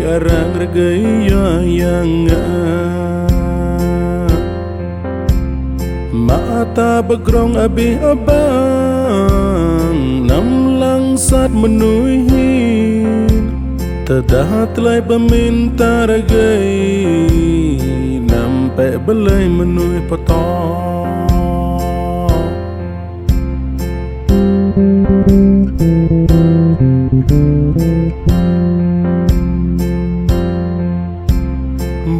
arang regaya yang mata begrong abi abang nam langsat menuhin tedah telai peminta regai nampai belai menuih potong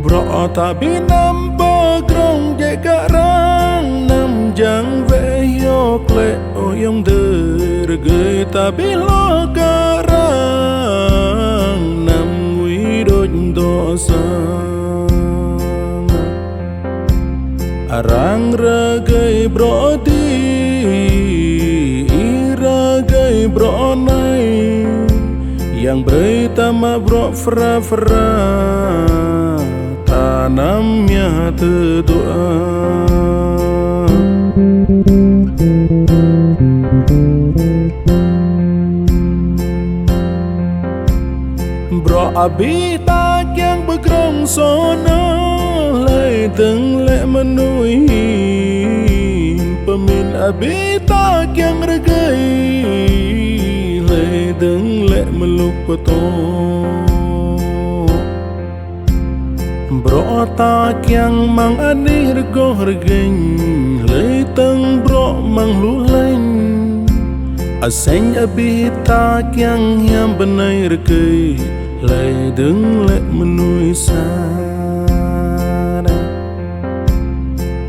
bro tapi nampak grong jaga rang nam jang ve yo kle oyong dergai tapi lo karang nam wi doj dosa arang ragai bro di ragai bro nai yang bertama bro fra tanamnya terdoa bro abi tak yang bergerong sono lay teng lek menuhin pemin abi tak yang regai lay teng lek meluk petong bro tak yang mang ani rego regeng lay teng bro mang lulain aseng abi tak yang benai regai lay teng lek menui sana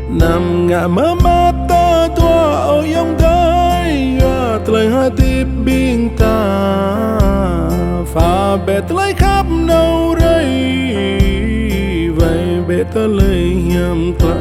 nam ngã mata tua oyong gaya telai hati binta pha bè telai khắp nâu rây vậy bè telai nhầm ta